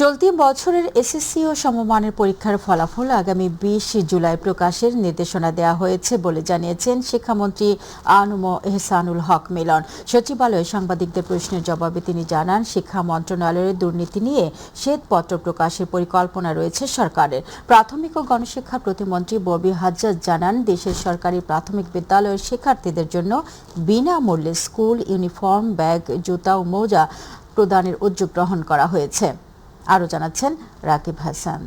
চলতি বছরের এসএসসি ও সমমানের পরীক্ষার ফলাফল আগামী ২০ জুলাই প্রকাশের নির্দেশনা দেওয়া হয়েছে বলে জানিয়েছেন শিক্ষামন্ত্রী আ.ন.ম এহসানুল হক মিলন। সচিবালয়ে সাংবাদিকদের প্রশ্নের জবাবে তিনি জানান, শিক্ষা মন্ত্রণালয়ের দুর্নীতি নিয়ে শ্বেতপত্র প্রকাশের পরিকল্পনা রয়েছে সরকারের। প্রাথমিক ও গণশিক্ষা প্রতিমন্ত্রী ববি হাজ্জাজ জানান, দেশের সরকারি প্রাথমিক বিদ্যালয়ের শিক্ষার্থীদের জন্য বিনামূল্যে স্কুল ইউনিফর্ম, ব্যাগ, জুতা ও মোজা প্রদানের উদ্যোগ গ্রহণ করা হয়েছে। আরও জানাচ্ছেন রাকিব হাসান।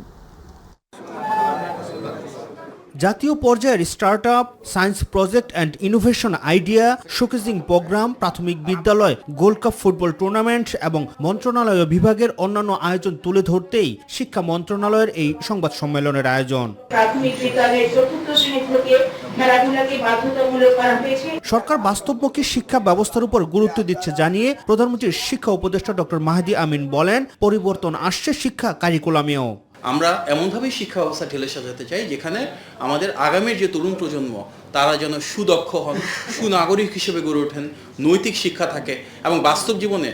জাতীয় পর্যায়ের startup, science project and innovation idea showcasing program, প্রাথমিক বিদ্যালয় গোল্ড কাপ ফুটবল টুর্নামেন্ট এবং মন্ত্রণালয় বিভাগের অন্যান্য আয়োজন তুলে ধরতেই শিক্ষা মন্ত্রণালয়ের এই সংবাদ সম্মেলনের আয়োজন। প্রাথমিক বিদ্যালয়ের চতুর্থ শ্রেণী থেকে খেলাধুলাকে বাধ্যতামূলক করা হয়েছে। সরকার বাস্তবমুখী শিক্ষা ব্যবস্থার উপর গুরুত্ব দিচ্ছে জানিয়ে প্রধানমন্ত্রীর শিক্ষা উপদেষ্টা ডক্টর মাহদি আমিন বলেন, পরিবর্তন আসছে শিক্ষা কারিকুলামেও। আমরা এমনভাবে শিক্ষা ব্যবস্থা ঢেলে সাজাতে চাই যেখানে আমাদের আগামীর যে তরুণ প্রজন্ম তারা যেন সুদক্ষ হন, সুনাগরিক হিসেবে গড়ে ওঠেন, নৈতিক শিক্ষা থাকে এবং বাস্তব জীবনে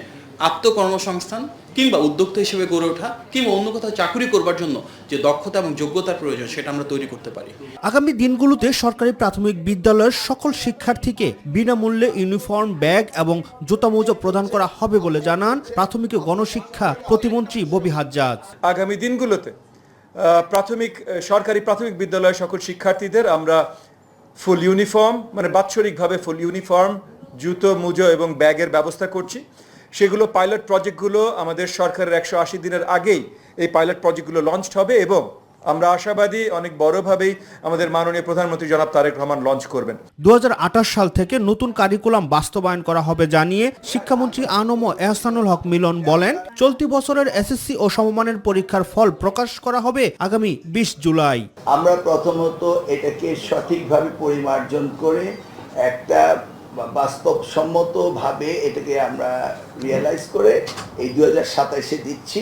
আত্মকর্মসংস্থান কিংবা উদ্যোক্তা হিসেবে গড়ে ওঠা কিংবা অন্য কোথাও চাকরি করবার জন্য যে দক্ষতা এবং যোগ্যতার প্রয়োজন সেটা আমরা তৈরি করতে পারি। আগামী দিনগুলোতে সরকারি প্রাথমিক বিদ্যালয়ের সকল শিক্ষার্থীকে বিনামূল্যে ইউনিফর্ম, ব্যাগ এবং জুতা মোজা প্রদান করা হবে বলে জানান প্রাথমিক ও গণশিক্ষা প্রতিমন্ত্রী ববি হাজ্জাজ। আগামী দিনগুলোতে সরকারি প্রাথমিক বিদ্যালয়ের সকল শিক্ষার্থীদের আমরা ফুল ইউনিফর্ম, মানে বাৎসরিকভাবে ফুল ইউনিফর্ম, জুতো, মোজা এবং ব্যাগের ব্যবস্থা করছি। সেগুলো পাইলট প্রজেক্টগুলো আমাদের সরকারের 180 দিনের আগেই এই পাইলট প্রজেক্টগুলো লঞ্চ হবে এবং আমরা আশাবাদী অনেক বড়ভাবেই আমাদের মাননীয় প্রধানমন্ত্রী জনাব তারেক রহমান লঞ্চ করবেন। 2028 সাল থেকে নতুন কারিকুলাম বাস্তবায়ন করা হবে জানিয়ে শিক্ষামন্ত্রী আ.ন.ম এহসানুল হক মিলন বলেন, চলতি বছরের এসএসসি ও সমমানের পরীক্ষার ফল প্রকাশ করা হবে আগামী 20 জুলাই। আমরা প্রথমত এটাকে সঠিকভাবে পরিমার্জন করে একটা বাস্তবসম্মতভাবে এটাকে আমরা রিয়েলাইজ করে এই 2027-এ দিচ্ছি।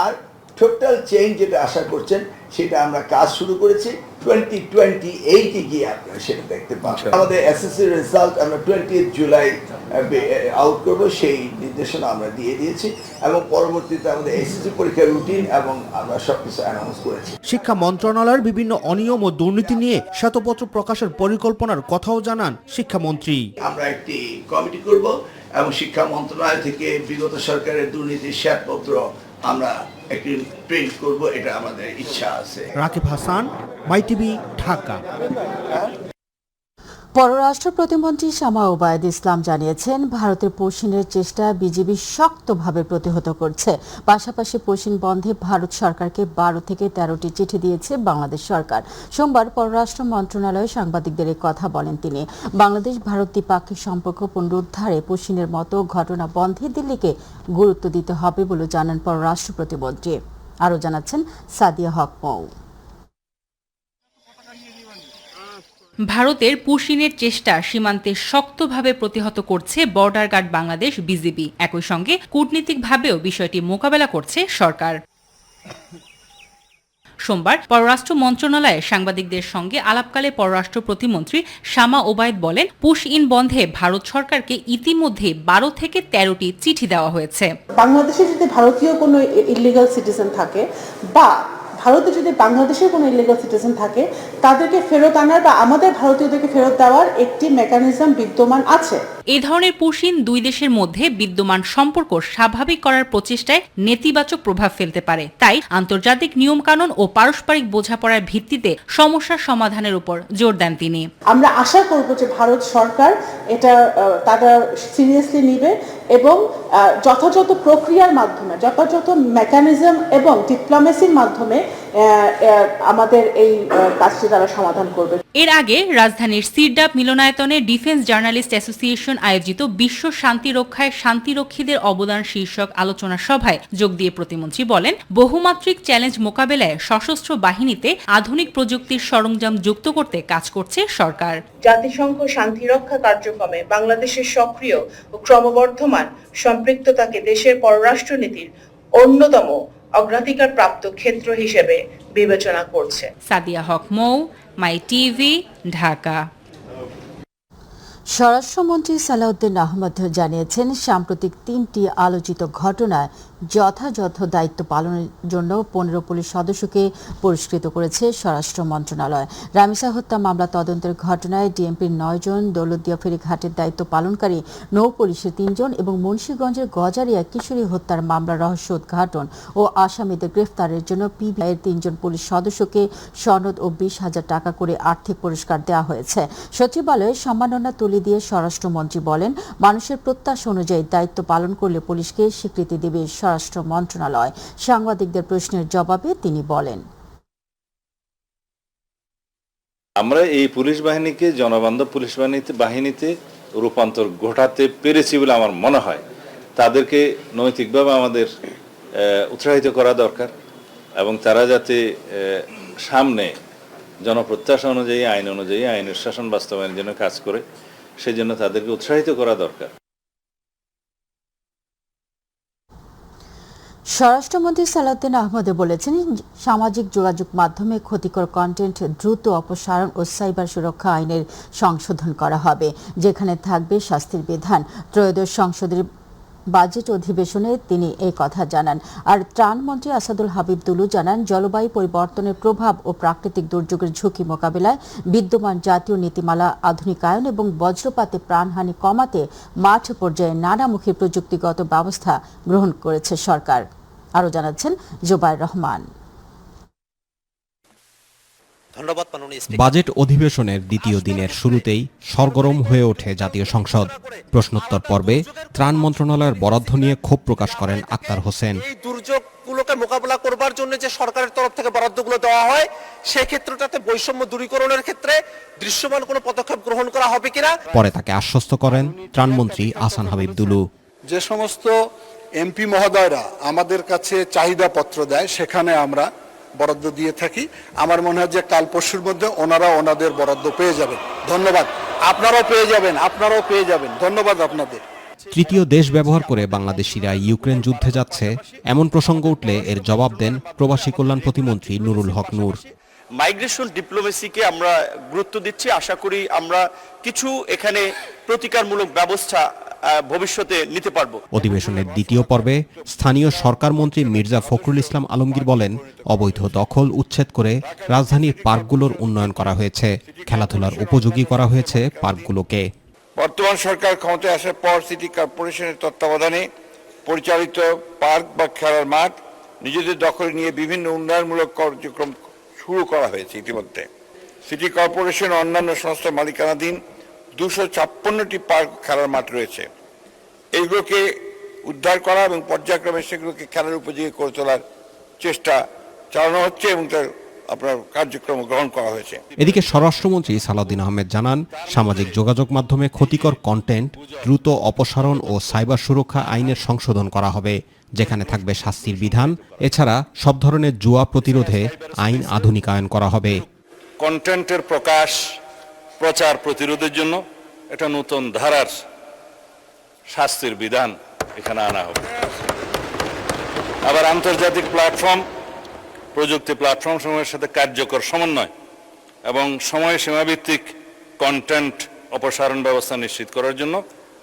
আর টোটাল চেঞ্জ যেটা আশা করছেন সেটা আমরা কাজ শুরু করেছি। 2028-এ গিয়ে আপনারা সেটা দেখতে পাবেন। আমাদের এসএসসি রেজাল্ট আমরা 20 জুলাই আউট করব, সেই নির্দেশনা আমরা দিয়ে দিয়েছি এবং পরবর্তীতে আমাদের এসএসসি পরীক্ষার রুটিন এবং আমরা সবকিছু অ্যানাউন্স করেছি। শিক্ষা মন্ত্রণালয়ের বিভিন্ন অনিয়ম ও দুর্নীতি নিয়ে শ্বেতপত্র প্রকাশের পরিকল্পনার কথাও জানান শিক্ষামন্ত্রী। আমরা একটি কমিটি করব এবং শিক্ষা মন্ত্রণালয় থেকে বিগত সরকারের দুর্নীতির শ্বেতপত্র আমরা একটি প্রিন্ট করব, এটা আমাদের ইচ্ছা আছে। রাকিব হাসান, মাইটিভি, ঢাকা। পররাষ্ট্র প্রতিমন্ত্রী শামা ওবায়দ ইসলাম জানিয়েছেন, ভারতের পশ্চিমের চেষ্টা বিজেপি শক্তভাবে প্রতিহত করছে। পাশাপাশি পশ্চিম বন্ধে ভারত সরকারকে 12 থেকে 13টি চিঠি দিয়েছে বাংলাদেশ সরকার। সোমবার পররাষ্ট্র মন্ত্রণালয়ে সাংবাদিকদের এই কথা বলেন তিনি। বাংলাদেশ ভারত দ্বিপাক্ষিক সম্পর্ক পুনরুদ্ধারে পশ্চিমের মতো ঘটনা বন্ধে দিল্লিকে গুরুত্ব দিতে হবে বলে জানান পররাষ্ট্র প্রতিমন্ত্রী। আরও জানাচ্ছেন সাদিয়া হক মৌ। ভারতের পুশিনের চেষ্টা সীমান্তে শক্তভাবে প্রতিহত করছে বর্ডার গার্ড বাংলাদেশ বিজিবি। একই সঙ্গে কূটনীতিকভাবেও বিষয়টি মোকাবেলা করছে সরকার। সোমবার পররাষ্ট্র মন্ত্রণালয়ে সাংবাদিকদের সঙ্গে আলাপকালে পররাষ্ট্র প্রতিমন্ত্রী শামা ওবায়দ বলেন, পুশ ইন বন্ধে ভারত সরকারকে ইতিমধ্যে 12 থেকে 13টি চিঠি দেওয়া হয়েছে। বাংলাদেশে যদি ভারতীয় কোনো ইলিগাল সিটিজেন থাকে বা ভারতে যদি বাংলাদেশের কোনো ইলিগাল সিটিজেন থাকে, তাদেরকে ফেরত আনার বা আমাদের ভারতীয়দেরকে ফেরত দেওয়ার একটি মেকানিজম বিদ্যমান আছে। এই ধরনের পুশিন দুই দেশের মধ্যে বিদ্যমান সম্পর্ক স্বাভাবিক করার প্রচেষ্টায় নেতিবাচক প্রভাব ফেলতে পারে। তাই আন্তর্জাতিক নিয়মকানুন ও পারস্পরিক বোঝাপড়ার ভিত্তিতে সমস্যার সমাধানের উপর জোর দেন তিনি। আমরা আশা করব যে ভারত সরকার এটা তারা সিরিয়াসলি নেবে এবং যথাযথ প্রক্রিয়ার মাধ্যমে, যথাযথ মেকানিজম এবং ডিপ্লোমেসির মাধ্যমে আমাদের এই কাজটি তারা সমাধান করবে। এর আগে রাজধানীর সিরডাপ মিলনায়তনে ডিফেন্স জার্নালিস্ট অ্যাসোসিয়েশন আয়োজিত বিশ্ব শান্তি রক্ষায় শান্তিরক্ষীদের অবদান শীর্ষক আলোচনা সভায় যোগ দিয়ে প্রতিমন্ত্রী বলেন, বহুমাত্রিক চ্যালেঞ্জ মোকাবেলায় সশস্ত্র বাহিনীতে আধুনিক প্রযুক্তির সরঞ্জাম যুক্ত করতে কাজ করছে সরকার। জাতিসংঘ শান্তিরক্ষা কার্যক্রমে বাংলাদেশের সক্রিয় ও ক্রমবর্ধমান সম্পৃক্ততাকে দেশের পররাষ্ট্রনীতির অন্যতম অগ্রাধিকার প্রাপ্ত ক্ষেত্র হিসেবে বিবেচনা করছে। সাদিয়া হক মৌ, মাই টিভি, ঢাকা। স্বরাষ্ট্রমন্ত্রী সালাউদ্দিন আহমদ জানিয়েছেন, সাম্প্রতিক 3টি আলোচিত ঘটনায় যথাযথ দায়িত্ব পালনের জন্য 15 পুলিশ সদস্যকে পুরস্কৃত করেছে স্বরাষ্ট্র মন্ত্রণালয়। রামিসা হত্যা মামলা তদন্তের ঘটনায় ডিএমপির 9 জন, দৌলতদিয়া ফেরিঘাটের দায়িত্ব পালনকারী নৌ পুলিশের 3 জন এবং মুন্সিগঞ্জের গজারিয়া কিশোরী হত্যার মামলার রহস্য উদ্ঘাটন ও আসামিদের গ্রেফতারের জন্য পিবিআইয়ের 3 জন পুলিশ সদস্যকে সনদ ও 20,000 টাকা করে আর্থিক পুরস্কার দেওয়া হয়েছে। সচিবালয়ে সম্মাননা তুলে দিয়ে স্বরাষ্ট্রমন্ত্রী বলেন, মানুষের প্রত্যাশা অনুযায়ী দায়িত্ব পালন করলে পুলিশকে স্বীকৃতি দেবে স্বরাষ্ট্র মন্ত্রণালয়। সাংবাদিকদের প্রশ্নের জবাবে তিনি বলেন, আমরা এই পুলিশ বাহিনীকে জনবান্ধব পুলিশ বাহিনীতে রূপান্তর ঘটাতে পেরেছি বলে আমার মনে হয়। তাদেরকে নৈতিকভাবে আমাদের উৎসাহিত করা দরকার এবং তারা যাতে সামনে জনপ্রত্যাশা অনুযায়ী আইনের শাসন বাস্তবায়নের জন্য কাজ করে, সেজন্য তাদেরকে উৎসাহিত করা দরকার। স্বরাষ্ট্রমন্ত্রী সালাউদ্দিন আহমদ বলেছেন, সামাজিক যোগাযোগ মাধ্যমে ক্ষতিকর কন্টেন্ট দ্রুত অপসারণ ও সাইবার সুরক্ষা আইনের সংশোধন করা হবে, যেখানে থাকবে শাস্তির বিধান। ত্রয়োদশ সংসদের বাজেট অধিবেশনে তিনি এই কথা জানান। আর ত্রাণমন্ত্রী আসাদুল হাবিব দুলু জানান, জলবায়ু পরিবর্তনের প্রভাব ও প্রাকৃতিক দুর্যোগের ঝুঁকি মোকাবিলায় বিদ্যমান জাতীয় নীতিমালা আধুনিকায়ন এবং বজ্রপাতে প্রাণহানি কমাতে মাঠ পর্যায়ে নানামুখী প্রযুক্তিগত ব্যবস্থা গ্রহণ করেছে সরকার। আরও জানাচ্ছেন জুবায়ের রহমান। বাজেট অধিবেশনের দ্বিতীয় দিনের শুরুতেই সরগরম হয়ে ওঠে জাতীয় সংসদ। প্রশ্নোত্তর পর্বে ত্রাণ মন্ত্রণালয়ের বরাদ্দ নিয়ে ক্ষোভ প্রকাশ করেন আক্তার হোসেন। এই দুর্যোগগুলোকে মোকাবেলা করবার জন্য যে সরকারের তরফ থেকে বরাদ্দগুলো দেওয়া হয়, সেই ক্ষেত্রটাতে বৈষম্য দূরীকরণের ক্ষেত্রে দৃশ্যমান কোনো পদক্ষেপ গ্রহণ করা হবে কিনা। পরে তাকে আশ্বস্ত করেন ত্রাণমন্ত্রী আহসান হাবিব দুলু। যে সমস্ত এমপি মহোদয়রা আমাদের কাছে চাহিদা পত্র দেয়, সেখানে আমরা বরাদ্দ দিয়ে থাকি। আমার মনে হয় যে কাল পরশুর মধ্যে ওনারা ওনাদের বরাদ্দ পেয়ে যাবেন। ধন্যবাদ। আপনারাও পেয়ে যাবেন। ধন্যবাদ আপনাদের। তৃতীয় দেশ ব্যবহার করে বাংলাদেশিরা ইউক্রেন যুদ্ধে যাচ্ছে, এমন প্রসঙ্গ উঠলে এর জবাব দেন প্রবাসী কল্যাণ প্রতিমন্ত্রী নুরুল হক নূর। মাইগ্রেশন ডিপ্লোমেসিকে আমরা গুরুত্ব দিচ্ছি। আশা করি আমরা কিছু এখানে প্রতিকারমূলক ব্যবস্থা ভবিষ্যতে নিতে পারব। অধিবেশনের দ্বিতীয় পর্বে স্থানীয় সরকার মন্ত্রী মির্জা ফখরুল ইসলাম আলমগীর বলেন, অবৈধ দখল উচ্ছেদ করে রাজধানীর পার্কগুলোর উন্নয়ন করা হয়েছে, খেলাধুলার উপযোগী করা হয়েছে পার্কগুলোকে। বর্তমান সরকার ক্ষমতায় আসার পর সিটি কর্পোরেশনের তত্ত্বাবধানে পরিচালিত পার্ক বা খেলার মাঠ নিজেদের দখলে নিয়ে বিভিন্ন উন্নয়নমূলক কার্যক্রম শুরু করা হয়েছে। ইতিমধ্যে সিটি কর্পোরেশন অন্যান্য সংস্থার মালিকানাধীন 256টি পার্ক খেলার মাঠ রয়েছে। এইগুলোকে উদ্ধার করা এবং পর্যায়ক্রমে সেগুলোকে খেলার উপযোগী করে তোলার চেষ্টা চালানো হচ্ছে এবং তার আপনার কার্যক্রম গ্রহণ করা হয়েছে। এদিকে স্বরাষ্ট্রমন্ত্রী সালাউদ্দিন আহমেদ জানান, সামাজিক যোগাযোগ মাধ্যমে ক্ষতিকর কন্টেন্ট দ্রুত অপসারণ ও সাইবার সুরক্ষা আইনের সংশোধন করা হবে, যেখানে থাকবে শাস্তির বিধান। এছাড়া সব ধরনের জুয়া প্রতিরোধে আইন আধুনিকায়ন করা হবে। কন্টেন্টের প্রচার প্রতিরোধের জন্য একটা নতুন ধারার শাস্তির বিধান এখানে আনা হবে। আবার আন্তর্জাতিক প্ল্যাটফর্ম, প্রযুক্তি প্ল্যাটফর্ম সমূহের সাথে কার্যকর সমন্বয় এবং সময় সীমাভিত্তিক কন্টেন্ট অপসারণ ব্যবস্থা নিশ্চিত করার জন্য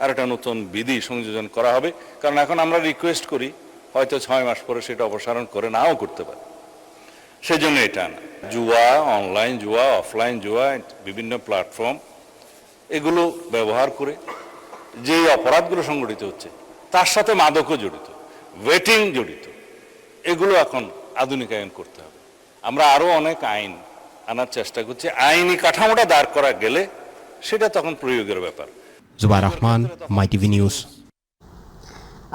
আর একটা নতুন বিধি সংযোজন করা হবে। কারণ এখন আমরা রিকোয়েস্ট করি, হয়তো 6 মাস পরে সেটা অপসারণ করে নাও করতে পারে। সেজন্য এটা না, জুয়া, অনলাইন জুয়া, অফলাইন জুয়া, বিভিন্ন প্ল্যাটফর্ম এগুলো ব্যবহার করে যে অপরাধগুলো সংগঠিত হচ্ছে তার সাথে মাদকও জড়িত, ওয়েটিং জড়িত, এগুলো এখন আধুনিকায়ন করতে হবে। আমরা আরো অনেক আইন আনার চেষ্টা করছি। আইনি কাঠামোটা দাঁড় করা গেলে সেটা তখন প্রয়োগের ব্যাপার। জুবায়ের রহমান, মাই টিভি নিউজ।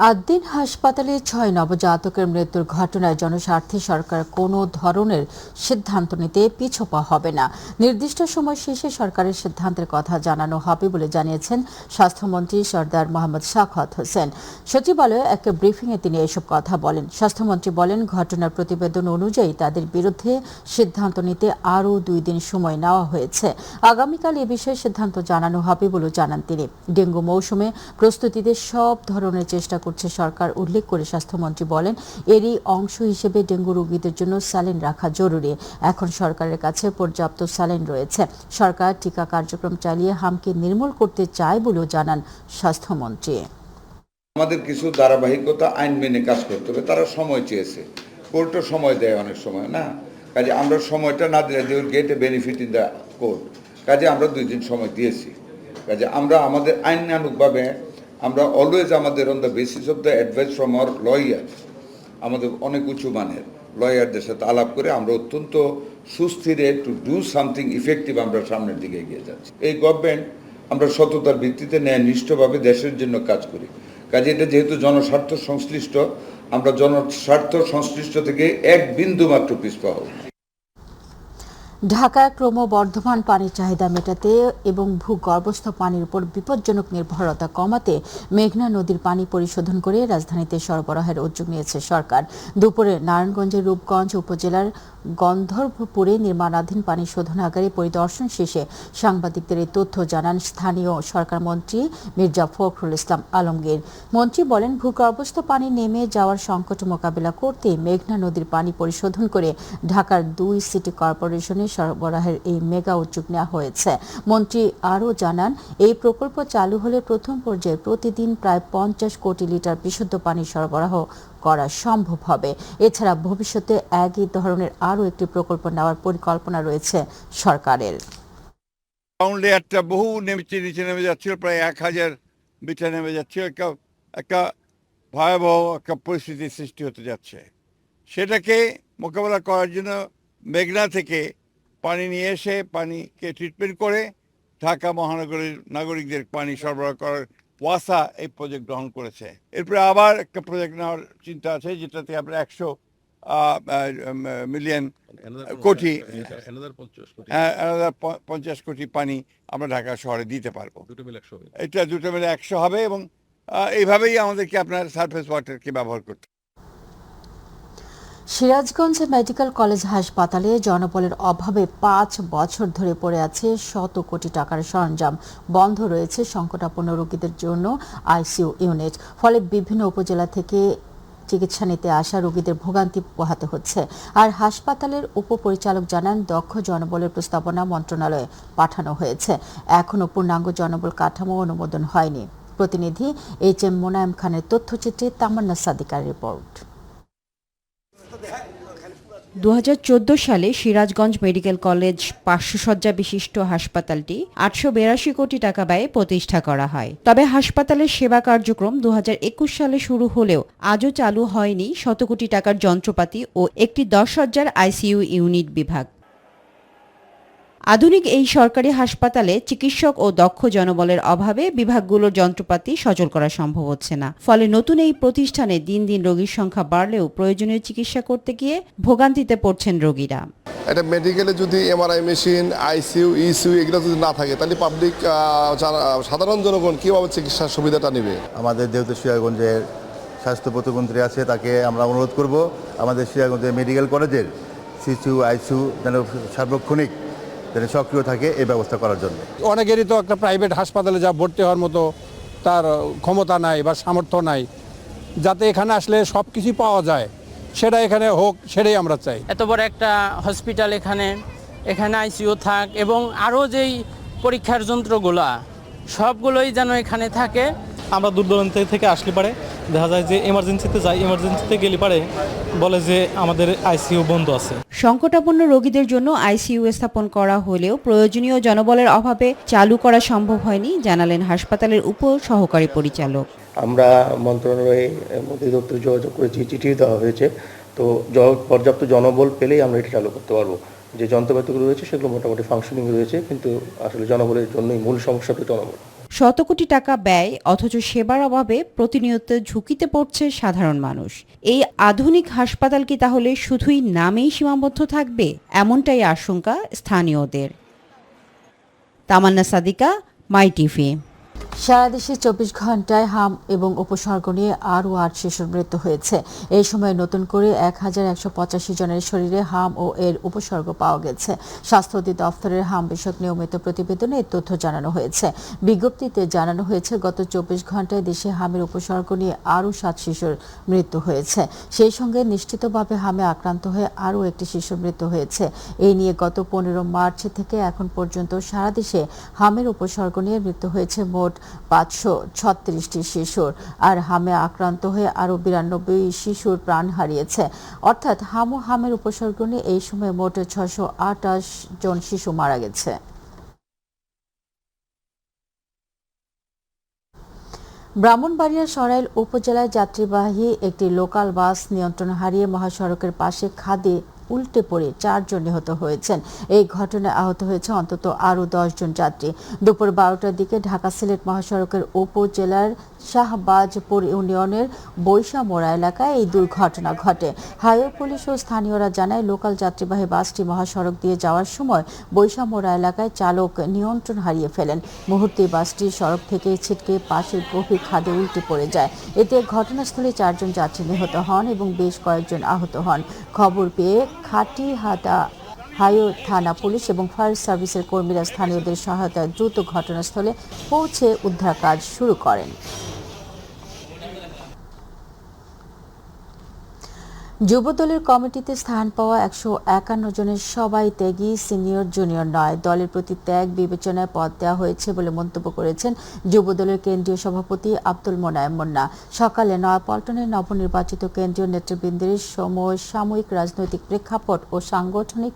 আদ্দিন হাসপাতালে 6 নবজাতকের মৃত্যুর ঘটনায় জনস্বার্থে সরকার কোনো ধরনের সিদ্ধান্ত নিতে পিছপা হবে না। নির্দিষ্ট সময় শেষে সরকারের সিদ্ধান্তের কথা জানানো হবে বলে জানিয়েছেন স্বাস্থ্যমন্ত্রী সরদার মোহাম্মদ সাখাওয়াত হোসেন। সচিবালয়ে এক ব্রিফিংয়ে তিনি এসব কথা বলেন। স্বাস্থ্যমন্ত্রী বলেন, ঘটনার প্রতিবেদন অনুযায়ী তাদের বিরুদ্ধে সিদ্ধান্ত নিতে আরও 2 দিন সময় নেওয়া হয়েছে। আগামীকাল এ বিষয়ে সিদ্ধান্ত জানানো হবে বলে জানান তিনি। ডেঙ্গু মৌসুমে প্রস্তুতিতে সব ধরনের চেষ্টা করছে সরকার উল্লেখ করে স্বাস্থ্যমন্ত্রী বলেন, এরই অংশ হিসেবে ডেঙ্গু রোগীদের জন্য স্যালাইন রাখা জরুরি। এখন সরকারের কাছে পর্যাপ্ত স্যালাইন রয়েছে। সরকার টিকা কার্যক্রম চালিয়ে হামকে নির্মূল করতে চায় বলেও জানান স্বাস্থ্যমন্ত্রী। আমাদের কিছু ধারাবাহিকতা আইন মেনে কাজ করতে হবে। তারা সময় চেয়েছে, কোর্টও সময় দেয় অনেক সময় না, কাজে আমরা সময়টা না দিলে they will get a benefit in the court, কাজে আমরা 2 দিন সময় দিয়েছি। কাজে আমরা আমাদের আইনানুগভাবে আমরা অলওয়েজ আমাদের on the basis of the advice from our lawyer, আমাদের অনেক উঁচু মানের লয়ারদের সাথে আলাপ করে আমরা অত্যন্ত সুস্থিরে টু ডু সামথিং ইফেক্টিভ আমরা সামনের দিকে এগিয়ে যাচ্ছি। এই গভর্নমেন্ট আমরা সততার ভিত্তিতে ন্যায়নিষ্ঠভাবে দেশের জন্য কাজ করি, কাজে এটা যেহেতু জনস্বার্থ সংশ্লিষ্ট, আমরা জনস্বার্থ সংশ্লিষ্ট থেকে 1 বিন্দু মাত্র পিছপা হব। ঢাকায় ক্রমবর্ধমান পানির চাহিদা মেটাতে এবং ভূগর্ভস্থ পানির উপর বিপজ্জনক নির্ভরতা কমাতে মেঘনা নদীর পানি পরিশোধন করে রাজধানীতে সরবরাহের উদ্যোগ নিয়েছে সরকার। দুপুরে নারায়ণগঞ্জের রূপগঞ্জ উপজেলার গন্ধর্বপুরে নির্মাণাধীন পানি শোধনাগারে পরিদর্শন শেষে সাংবাদিকদের এই তথ্য জানান স্থানীয় সরকার মন্ত্রী মির্জা ফখরুল ইসলাম আলমগীর। মন্ত্রী বলেন, ভূগর্ভস্থ পানি নেমে যাওয়ার সংকট মোকাবিলা করতে মেঘনা নদীর পানি পরিশোধন করে ঢাকার 2 সিটি কর্পোরেশনে সরবরাহের এই মেগা উদ্যোগ নেওয়া হয়েছে। মন্ত্রী আরও জানান, এই প্রকল্প চালু হলে প্রথম পর্যায়ে প্রতিদিন প্রায় 50 কোটি লিটার বিশুদ্ধ পানি সরবরাহ করা সম্ভব হবে। এছাড়া ভবিষ্যতে একই ধরনের আরও একটি প্রকল্প নেওয়ার পরিকল্পনা রয়েছে সরকারের। গ্রাউন্ড লেয়ারটা বহু নিচে নেমে যাচ্ছিল, প্রায় 1000 মিটার নেমে যাচ্ছিল, একটা ভয়াবহ একটা পরিস্থিতির সৃষ্টি হতে যাচ্ছে। সেটাকে মোকাবেলা করার জন্য মেঘনা থেকে পানি নিয়ে এসে পানিকে ট্রিটমেন্ট করে ঢাকা মহানগরীর নাগরিকদের পানি সরবরাহ করার ওয়াসা এই প্রজেক্ট গ্রহণ করেছে। এরপরে আবার একটা প্রজেক্ট নেওয়ার চিন্তা আছে, যেটাতে আমরা 100 মিলিয়ন কোটি 50 কোটি পানি আমরা ঢাকা শহরে দিতে পারবো। এটা 2 মিলে 100 হবে এবং এইভাবেই আমাদেরকে আপনার সারফেস ওয়াটারকে ব্যবহার করতে। সিরাজগঞ্জ মেডিকেল কলেজ হাসপাতালে জনবলের অভাবে 5 বছর ধরে পড়ে আছে শত কোটি টাকার সরঞ্জাম। বন্ধ রয়েছে সংকটাপন্ন রোগীদের জন্য আইসিইউ ইউনিট। ফলে বিভিন্ন উপজেলা থেকে চিকিৎসা নিতে আসা রোগীদের ভোগান্তি পোহাতে হচ্ছে। আর হাসপাতালের উপপরিচালক জানান, দক্ষ জনবলের প্রস্তাবনা মন্ত্রণালয়ে পাঠানো হয়েছে, এখনও পূর্ণাঙ্গ জনবল কাঠামো অনুমোদন হয়নি। প্রতিনিধি HM মোনায়েম খানের তথ্যচিত্রে তামান্না সাদিকার রিপোর্ট। 2014 সালে সিরাজগঞ্জ মেডিকেল কলেজ 500 শয্যা বিশিষ্ট হাসপাতালটি 882 কোটি টাকা ব্যয়ে প্রতিষ্ঠা করা হয়। তবে হাসপাতালের সেবা কার্যক্রম 2021 সালে শুরু হলেও আজও চালু হয়নি শত কোটি টাকার যন্ত্রপাতি ও একটি 10 শয্যার আইসিইউ ইউনিট বিভাগ। আধুনিক এই সরকারি হাসপাতালে চিকিৎসক ও দক্ষ জনবলের অভাবে বিভাগগুলোর যন্ত্রপাতি সচল করা সম্ভব হচ্ছে না। ফলে নতুন এই প্রতিষ্ঠানে দিন দিন রোগীর সংখ্যা বাড়লেও প্রয়োজনীয় চিকিৎসা করতে গিয়ে ভোগান্তিতে পড়ছেন রোগীরা। এটা মেডিকেলে যদি এমআরআই মেশিন, আইসিইউ, ইসিইউ এগুলো যদি না থাকে, তাহলে পাবলিক সাধারণ জনগণ কীভাবে চিকিৎসার সুবিধাটা নেবে? আমাদের যেহেতু সিরাজগঞ্জের স্বাস্থ্য প্রতিমন্ত্রী আছে, তাকে আমরা অনুরোধ করব আমাদের সিরাজগঞ্জের মেডিকেল কলেজের সিসিইউ, আইসিইউ যেন সার্বক্ষণিক যেন সক্রিয় থাকে এই ব্যবস্থা করার জন্য। অনেকেরই তো একটা প্রাইভেট হাসপাতালে যা ভর্তি হওয়ার মতো তার ক্ষমতা নাই বা সামর্থ্য নাই, যাতে এখানে আসলে সব কিছুই পাওয়া যায় সেটা এখানে হোক, সেটাই আমরা চাই। এত বড় একটা হসপিটাল, এখানে আইসিইউ থাক এবং আরও যেই পরীক্ষার যন্ত্রগুলা সবগুলোই যেন এখানে থাকে। আমরা দূর দূরান্ত থেকে আসলে পারে দেখা যায় যে এমার্জেন্সিতে যাই, এমার্জেন্সিতে গেলে পারে বলে যে আমাদের আইসিইউ বন্ধ আছে। সংকটাপন্ন রোগীদের জন্য আইসিইউ স্থাপন করা হলেও প্রয়োজনীয় জনবলের অভাবে চালু করা সম্ভব হয়নি, জানালেন হাসপাতালের উপ সহকারী পরিচালক। আমরা মন্ত্রণালয়ে অধিদপ্তরে যোগাযোগ করেছি, চিঠি দেওয়া হয়েছে, তো পর্যাপ্ত জনবল পেলেই আমরা এটা চালু করতে পারবো। যে যন্ত্রপাতিগুলো রয়েছে সেগুলো মোটামুটি ফাংশনিং রয়েছে, কিন্তু আসলে জনবলের জন্যই মূল সমস্যাটা জনবল। শত কোটি টাকা ব্যয় অথচ সেবার অভাবে প্রতিনিয়ত ঝুঁকিতে পড়ছে সাধারণ মানুষ। এই আধুনিক হাসপাতাল কি তাহলে শুধুই নামেই সীমাবদ্ধ থাকবে? এমনটাই আশঙ্কা স্থানীয়দের। তামান্না সাদিকা, মাই টিভি। সারা দেশে 24 ঘন্টায় হাম এবং উপসর্গ নিয়ে আরও 8 শিশুর মৃত্যু হয়েছে। এই সময় নতুন করে 1185 জনের শরীরে হাম ও এর উপসর্গ পাওয়া গেছে। স্বাস্থ্য অধিদপ্তরের হাম বিষয়ক নিয়মিত প্রতিবেদনে এই তথ্য জানানো হয়েছে। বিজ্ঞপ্তিতে জানানো হয়েছে, গত 24 ঘন্টায় দেশে হামের উপসর্গ নিয়ে আরও 7 শিশুর মৃত্যু হয়েছে। সেই সঙ্গে নিশ্চিতভাবে হামে আক্রান্ত হয়ে আরও একটি শিশুর মৃত্যু হয়েছে। এই নিয়ে গত 15 মার্চ থেকে এখন পর্যন্ত সারা দেশে হামের উপসর্গ নিয়ে মৃত্যু হয়েছে মোট 536টি শিশুর। আর হামে আক্রান্ত হয়ে আরও 92 শিশুর প্রাণ হারিয়েছে। অর্থাৎ হামের উপসর্গ নিয়ে এই সময় মোট 628 জন শিশু মারা গেছে। ব্রাহ্মণবাড়িয়ার সরাইল উপজেলায় যাত্রীবাহী একটি লোকাল বাস নিয়ন্ত্রণ হারিয়ে মহাসড়কের পাশে খাদে উল্টে পড়ে 4 জন নিহত হয়েছেন। এই ঘটনায় আহত হয়েছে অন্তত আরও 10 জন যাত্রী। দুপুর 12টার দিকে ঢাকা সিলেট মহাসড়কের উপজেলার শাহবাজপুর ইউনিয়নের বৈশামোড়া এলাকায় এই দুর্ঘটনা ঘটে। হাইওয়ে পুলিশ ও স্থানীয়রা জানায় লোকাল যাত্রীবাহী বাসটি মহাসড়ক দিয়ে যাওয়ার সময় বৈশামোড়া এলাকায় চালক নিয়ন্ত্রণ হারিয়ে ফেলেন। মুহূর্তে বাসটি সড়ক থেকে ছিটকে পাশের গভীর খাদে উল্টে পড়ে যায়। এতে ঘটনাস্থলে 4 জন যাত্রী নিহত হন এবং বেশ কয়েকজন আহত হন। খবর পেয়ে খাটিহাটা হাইওয়ে থানা পুলিশ এবং ফায়ার সার্ভিসের কর্মীরা স্থানীয়দের সহায়তায় দ্রুত ঘটনাস্থলে পৌঁছে উদ্ধার কাজ শুরু করেন। যুবদলের কমিটিতে স্থান পাওয়া 151 জনের সবাই ত্যাগী, সিনিয়র জুনিয়র নয়। দলের প্রতি ত্যাগ বিবেচনায় পদ দেওয়া হয়েছে বলে মন্তব্য করেছেন যুবদলের কেন্দ্রীয় সভাপতি আব্দুল মোনায়েম মুন্না। সকালে নয়াপল্টনের নবনির্বাচিত কেন্দ্রীয় নেতৃবৃন্দের সমসাময়িক রাজনৈতিক প্রেক্ষাপট ও সাংগঠনিক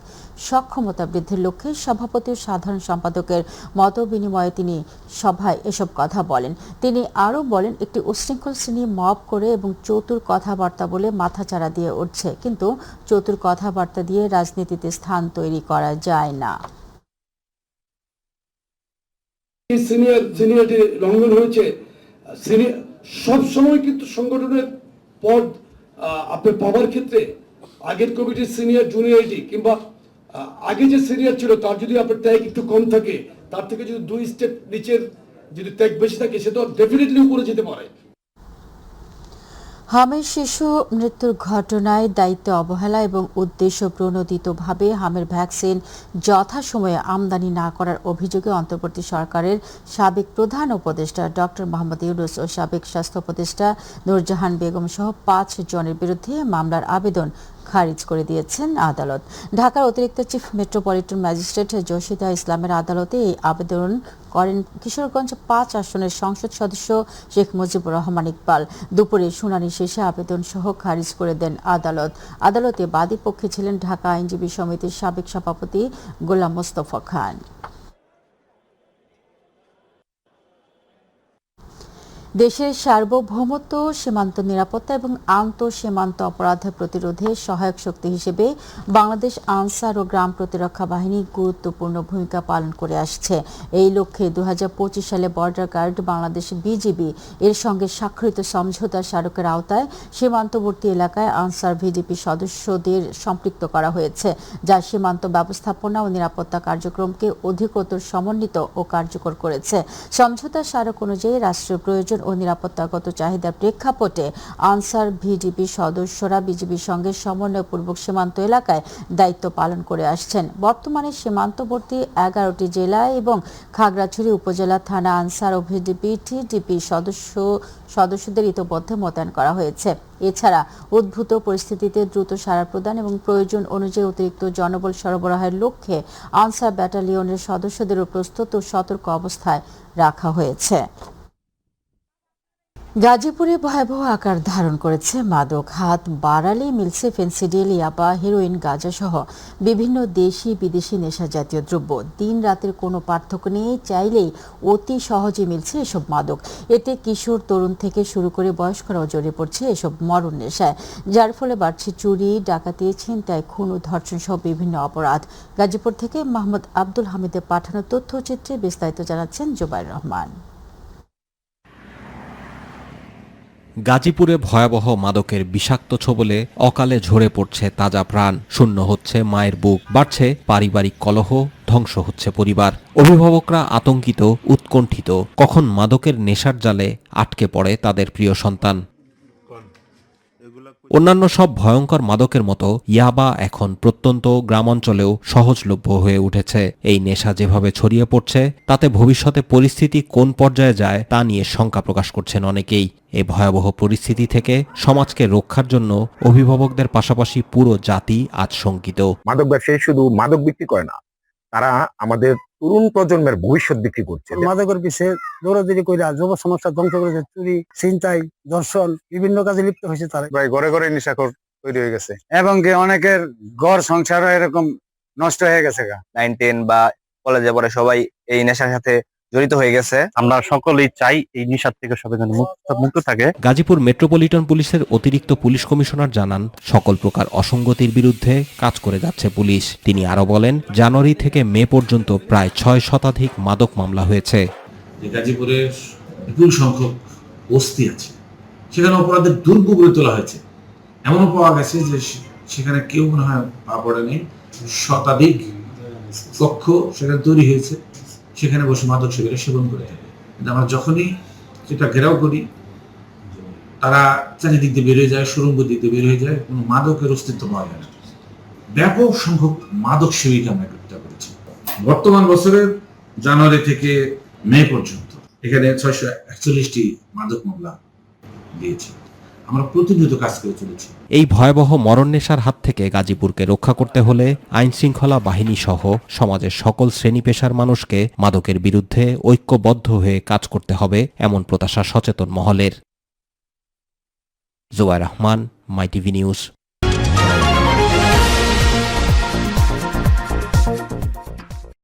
সক্ষমতা বৃদ্ধির লক্ষ্যে সভাপতি ও সাধারণ সম্পাদকের মত বিনিময়ে তিনি সভায় এসব কথা বলেন। তিনি আরও বলেন, একটি উচ্ছৃঙ্খল শ্রেণী মব করে এবং চতুর কথাবার্তা বলে মাথাচাড়া দিয়ে উঠছে, কিন্তু চতুর কথাবার্তা দিয়ে রাজনীতিতে স্থান তৈরি করা যায় না। সিনিয়রিটি লঙ্ঘন হয়েছে। সব সময় কিন্তু সংগঠনের পদ আপনার পাওয়ার ক্ষেত্রে আগের কমিটির সিনিয়র জুনিয়রিটি কিংবা আগে যে সিনিয়র ছিল তার যদি আপনার ত্যাগ একটু কম থাকে, তার থেকে যদি 2 স্টেপ নিচের যদি ত্যাগ বেশি থাকে, সে তো ডেফিনেটলি উপরে যেতে পারে। হামের শিশু মৃত্যুর ঘটনায় দায়িত্ব অবহেলা এবং উদ্দেশ্য প্রণোদিতভাবে হামের ভ্যাকসিন যথাসময়ে আমদানি না করার অভিযোগে অন্তর্বর্তী সরকারের সাবেক প্রধান উপদেষ্টা ডক্টর মোহাম্মদ ইউনূস ও সাবেক স্বাস্থ্য উপদেষ্টা নূরজাহান বেগম সহ 5 জনের বিরুদ্ধে মামলার আবেদন খারিজ করে দিয়েছেন আদালত। ঢাকার অতিরিক্ত চিফ মেট্রোপলিটন ম্যাজিস্ট্রেট জসিদা ইসলামের আদালতে এই আবেদন করেন কিশোরগঞ্জ 5 আসনের সংসদ সদস্য শেখ মুজিবুর রহমান ইকবাল। দুপুরে শুনানি শেষে আবেদন সহ খারিজ করে দেন আদালত। আদালতে বাদী পক্ষে ছিলেন ঢাকা আইনজীবী সমিতির সাবেক সভাপতি গোলাম মোস্তফা খান। দেশের সার্বভৌমত্ব, সীমান্ত নিরাপত্তা এবং আন্তঃসীমান্ত অপরাধ প্রতিরোধে সহায়ক শক্তি হিসেবে বাংলাদেশ আনসার ও গ্রাম প্রতিরক্ষা বাহিনী গুরুত্বপূর্ণ ভূমিকা পালন করে আসছে। এই লক্ষ্যে 2025 সালে বর্ডার গার্ড বাংলাদেশ বিজিবি এর সঙ্গে স্বাক্ষরিত সমঝোতা স্মারকের আওতায় সীমান্তবর্তী এলাকায় আনসার ভিডিপি সদস্যদের সম্পৃক্ত করা হয়েছে, যা সীমান্ত ব্যবস্থাপনা ও নিরাপত্তা কার্যক্রমকে অধিকতর সমন্বিত ও কার্যকর করেছে। সমঝোতা স্মারক অনুযায়ী রাষ্ট্রীয় প্রয়োজন ও নিরাপত্তাগত চাহিদার প্রেক্ষাপটে আনসার ভিডিপি সদস্যরা বিজিবির সঙ্গে সমন্বয়পূর্বক সীমান্ত এলাকায় দায়িত্ব পালন করে আসছেন। বর্তমানে সীমান্তবর্তী 11টি জেলা এবং খাগড়াছড়ি উপজেলা থানা আনসার ও ভিডিপি টিডিপি সদস্যদের ইতোমধ্যে মোতায়েন করা হয়েছে। এছাড়া উদ্ভূত পরিস্থিতিতে দ্রুত সাড়া প্রদান এবং প্রয়োজন অনুযায়ী অতিরিক্ত জনবল সরবরাহের লক্ষ্যে আনসার ব্যাটালিয়নের সদস্যদেরও প্রস্তুত ও সতর্ক অবস্থায় রাখা হয়েছে। গাজীপুরে ভয়াবহ আকার ধারণ করেছে মাদক। হাত বাড়ালেই মিলছে ফেন্সিডিল, ইয়াবা, হেরোইন, গাঁজা সহ বিভিন্ন দেশি বিদেশি নেশা জাতীয় দ্রব্য। দিন রাতের কোনো পার্থক্য নেই, চাইলেই অতি সহজে মিলছে এসব মাদক। এতে কিশোর তরুণ থেকে শুরু করে বয়স্করাও জড়িয়ে পড়ছে এসব মরণ নেশায়, যার ফলে বাড়ছে চুরি, ডাকাতি, ছিনতাই, খুন ও ধর্ষণ সহ বিভিন্ন অপরাধ। গাজীপুর থেকে মোহাম্মদ আব্দুল হামিদের পাঠানো তথ্যচিত্রে বিস্তারিত জানাচ্ছেন জুবাইর রহমান। গাজীপুরে ভয়াবহ মাদকের বিষাক্ত ছোবলে অকালে ঝরে পড়ছে তাজা প্রাণ, শূন্য হচ্ছে মায়ের বুক, বাড়ছে পারিবারিক কলহ, ধ্বংস হচ্ছে পরিবার। অভিভাবকরা আতঙ্কিত, উৎকণ্ঠিত, কখন মাদকের নেশার জালে আটকে পড়ে তাদের প্রিয় সন্তান। অন্যান্য সব ভয়ঙ্কর মাদকের মতো ইয়াবা এখন প্রত্যন্ত গ্রামাঞ্চলেও সহজলভ্য হয়ে উঠেছে। এই নেশা যেভাবে ছড়িয়ে পড়ছে তাতে ভবিষ্যতে পরিস্থিতি কোন পর্যায়ে যায় তা নিয়ে শঙ্কা প্রকাশ করছেন অনেকেই। এই ভয়াবহ পরিস্থিতি থেকে সমাজকে রক্ষার জন্য অভিভাবকদের পাশাপাশি পুরো জাতি আজ শঙ্কিত। মাদক ব্যবসায়ী শুধু মাদক বিক্রি করে না, তারা আমাদের তরুণ প্রজন্মের ভবিষ্যৎ বিক্রি করছে। মাদকের পিছিয়ে দৌড়াদৌড়ি করে যুব সমাজটা ধ্বংস করেছে, চুরি, ছিনতাই, ধর্ষণ, বিভিন্ন কাজে লিপ্ত হয়েছে তারা। প্রায় ঘরে ঘরে নেশাখোর তৈরি হয়ে গেছে এবং কি অনেকের ঘর সংসারও এরকম নষ্ট হয়ে গেছে। 9-10 বা কলেজে পড়ে সবাই এই নেশার সাথে জড়িত হয়ে গেছে। আমরা সকলেই চাই এই নেশার থেকে সবাই যেন মুক্ত থাকে। গাজীপুর মেট্রোপলিটন পুলিশের অতিরিক্ত পুলিশ কমিশনার জানান, সকল প্রকার অসঙ্গতির বিরুদ্ধে কাজ করে যাচ্ছে পুলিশ। তিনি আরো বলেন, জানুয়ারি থেকে মে পর্যন্ত প্রায় 6 শতাধিক মাদক মামলা হয়েছে। গাজীপুরের বিপুল সংখ্যক বস্তি আছে, সেখানে অপরাধের দুর্গ গড়ে তোলা হয়েছে। এমনও পাওয়া গেছে যে সেখানে কেউ মনে হয় পা পড়েনি, শতাধিক কক্ষ সেখানে তৈরি হয়েছে, সেখানে বসে মাদক সেবীরা সেবন করে থাকে। কিন্তু আমরা যখনই সেটা ঘেরাও করি, তারা চারিদিক দিয়ে বেরিয়ে যায়, সুরঙ্গ দিক দিয়ে বেরিয়ে যায়, কোনো মাদকের অস্তিত্ব পাওয়া যায় না। ব্যাপক সংখ্যক মাদক সেবীকে আমরা গ্রেপ্তার করেছি। বর্তমান বছরের জানুয়ারি থেকে মে পর্যন্ত এখানে 641টি মাদক মামলা দিয়েছি। আমরা প্রতিনিয়ত কাজ করে চলেছি। এই ভয়াবহ মরণ নেশার হাত থেকে গাজীপুরকে রক্ষা করতে হলে আইন শৃঙ্খলা বাহিনী সহ সমাজের সকল শ্রেণী পেশার মানুষকে মাদকের বিরুদ্ধে ঐক্যবদ্ধ হয়ে কাজ করতে হবে, এমন প্রত্যাশা সচেতন মহলের। জোয়ার রহমান, মাই টিভি নিউজ।